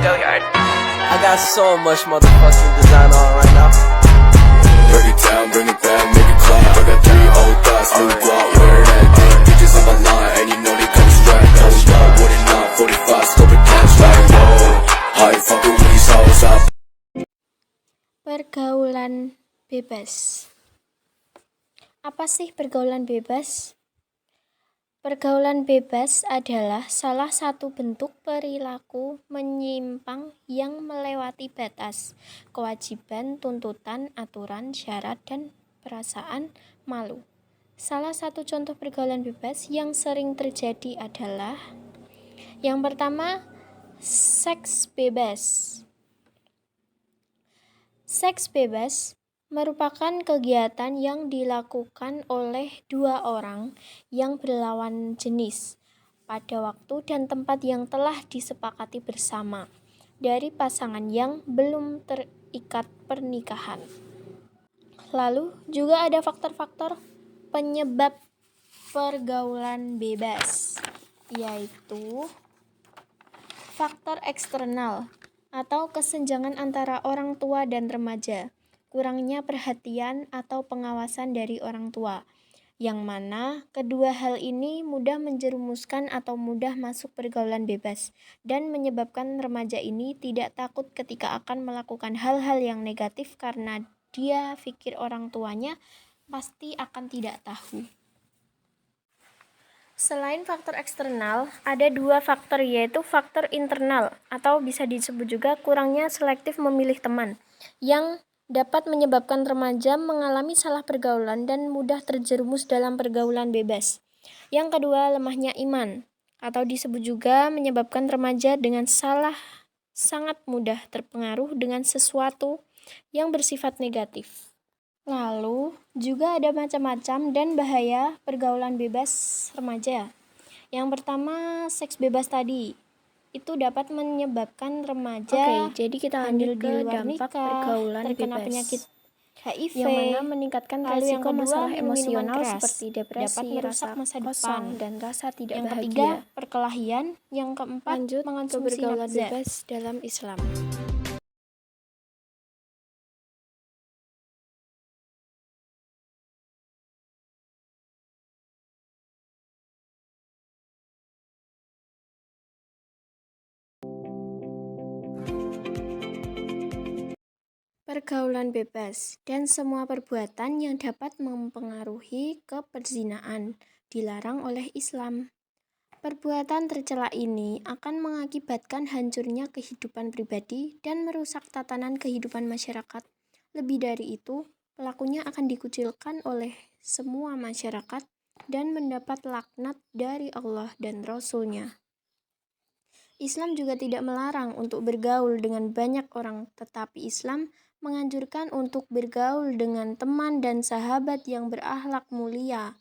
I got so much motherfucking design on right now. Break it down, bring it back, make it clap. I got 3 old thoughts, new guap, wear that thing. Bitches on my line, and you know they come strapped. Hold up, what it not, 45, scope it cash like whoa. How you fucking with these hoes up? Pergaulan bebas. Apa sih pergaulan bebas? Pergaulan bebas adalah salah satu bentuk perilaku menyimpang yang melewati batas, kewajiban, tuntutan, aturan, syarat, dan perasaan malu. Salah satu contoh pergaulan bebas yang sering terjadi adalah yang pertama, seks bebas. Seks bebas merupakan kegiatan yang dilakukan oleh dua orang yang berlawan jenis pada waktu dan tempat yang telah disepakati bersama dari pasangan yang belum terikat pernikahan. Lalu juga ada faktor-faktor penyebab pergaulan bebas, yaitu faktor eksternal atau kesenjangan antara orang tua dan remaja, kurangnya perhatian atau pengawasan dari orang tua, yang mana kedua hal ini mudah menjerumuskan atau mudah masuk pergaulan bebas dan menyebabkan remaja ini tidak takut ketika akan melakukan hal-hal yang negatif karena dia pikir orang tuanya pasti akan tidak tahu. Selain faktor eksternal, ada dua faktor, yaitu faktor internal atau bisa disebut juga kurangnya selektif memilih teman, yang dapat menyebabkan remaja mengalami salah pergaulan dan mudah terjerumus dalam pergaulan bebas. Yang kedua, lemahnya iman atau disebut juga menyebabkan remaja dengan sangat mudah terpengaruh dengan sesuatu yang bersifat negatif. Lalu, juga ada macam-macam dan bahaya pergaulan bebas remaja. Yang pertama, seks bebas tadi. Itu dapat menyebabkan remaja jadi kita hamil lanjut di ke luar dampak nikah, pergaulan terkena bebas, penyakit HIV, yang mana meningkatkan lalu yang resiko kedua, masalah minum minuman emosional keras, seperti depresi, dapat merusak rasa masa kosong, depan, dan rasa tidak yang bahagia. ketiga, perkelahian, yang keempat, Lanjut ke mengonsumsi pergaulan nafza. bebas dalam Islam. Pergaulan bebas dan semua perbuatan yang dapat mempengaruhi keperzinaan dilarang oleh Islam. Perbuatan tercela ini akan mengakibatkan hancurnya kehidupan pribadi dan merusak tatanan kehidupan masyarakat. Lebih dari itu, pelakunya akan dikucilkan oleh semua masyarakat dan mendapat laknat dari Allah dan Rasul-Nya. Islam juga tidak melarang untuk bergaul dengan banyak orang, tetapi Islam menganjurkan untuk bergaul dengan teman dan sahabat yang berakhlak mulia.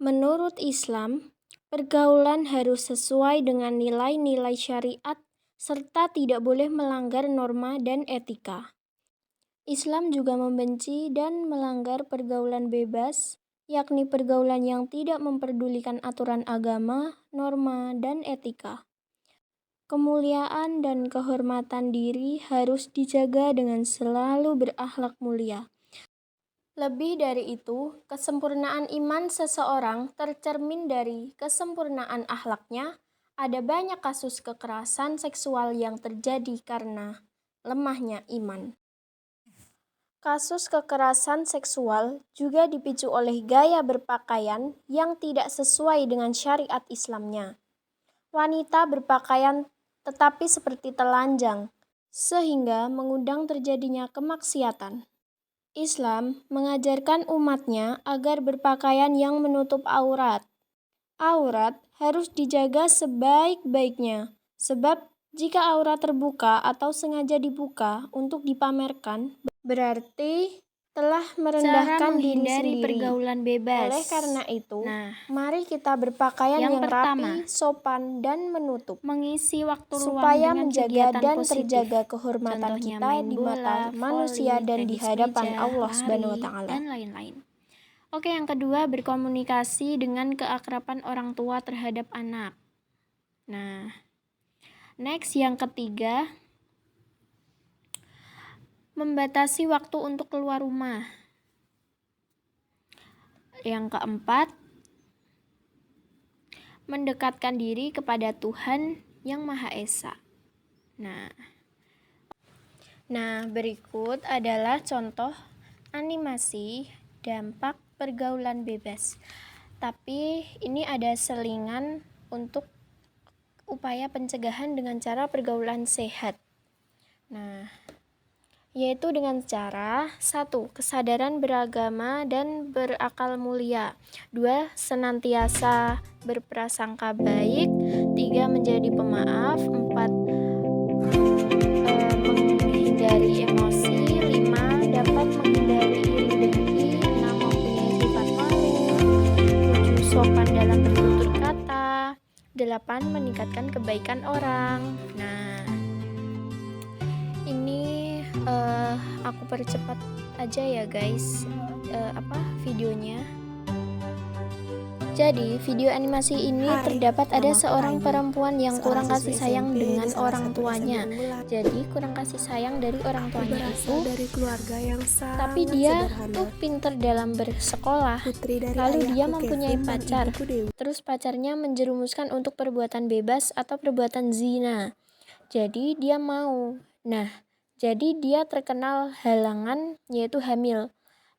Menurut Islam, pergaulan harus sesuai dengan nilai-nilai syariat serta tidak boleh melanggar norma dan etika. Islam juga membenci dan melanggar pergaulan bebas, yakni pergaulan yang tidak memperdulikan aturan agama, norma, dan etika. Kemuliaan dan kehormatan diri harus dijaga dengan selalu berakhlak mulia. Lebih dari itu, kesempurnaan iman seseorang tercermin dari kesempurnaan akhlaknya. Ada banyak kasus kekerasan seksual yang terjadi karena lemahnya iman. Kasus kekerasan seksual juga dipicu oleh gaya berpakaian yang tidak sesuai dengan syariat Islamnya. Wanita berpakaian tetapi seperti telanjang, sehingga mengundang terjadinya kemaksiatan. Islam mengajarkan umatnya agar berpakaian yang menutup aurat. Aurat harus dijaga sebaik-baiknya, sebab jika aurat terbuka atau sengaja dibuka untuk dipamerkan, berarti telah merendahkan diri sendiri. Pergaulan bebas. Oleh karena itu, mari kita berpakaian yang rapi, sopan, dan menutup, mengisi waktu luang supaya dengan menjaga kegiatan dan positif. terjaga kehormatan Contohnya kita main di bola, mata manusia voli, dan di tenis hadapan meja, Allah lari, Subhanahu wa Ta'ala. dan lain-lain. Oke, yang kedua, berkomunikasi dengan keakraban orang tua terhadap anak. Nah, Next, yang ketiga, membatasi waktu untuk keluar rumah. Yang keempat, mendekatkan diri kepada Tuhan yang Maha Esa. Nah, berikut adalah contoh animasi dampak pergaulan bebas. Tapi ini ada selingan untuk upaya pencegahan dengan cara pergaulan sehat. Nah, yaitu dengan cara 1. Kesadaran beragama dan berakal mulia. 2. Senantiasa berprasangka baik. 3. Menjadi pemaaf. 4. Menghindari emosi. 5. Dapat menghindari iri dengki. 6. Mempunyai sifat malu. 7. Sopan dalam bertutur kata. 8. Meningkatkan kebaikan orang. Nah, ini aku percepat aja ya guys videonya. Jadi video animasi ini terdapat ada seorang perempuan yang kurang kasih sayang dengan orang tuanya. Jadi kurang kasih sayang dari orang tuanya itu, dari keluarga yang tapi dia tuh pinter dalam bersekolah. Lalu dia mempunyai pacar. Terus pacarnya menjerumuskan untuk perbuatan bebas atau perbuatan zina. Jadi dia mau. Jadi dia terkenal halangan, yaitu hamil.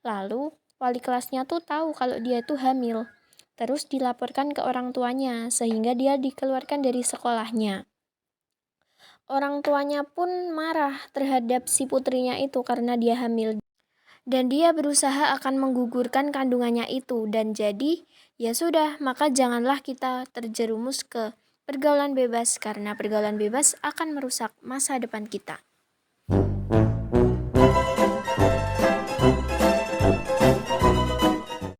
Lalu wali kelasnya tuh tahu kalau dia tuh hamil. Terus dilaporkan ke orang tuanya, sehingga dia dikeluarkan dari sekolahnya. Orang tuanya pun marah terhadap si putrinya itu karena dia hamil. Dan dia berusaha akan menggugurkan kandungannya itu. Dan jadi, ya sudah, maka janganlah kita terjerumus ke pergaulan bebas, karena pergaulan bebas akan merusak masa depan kita.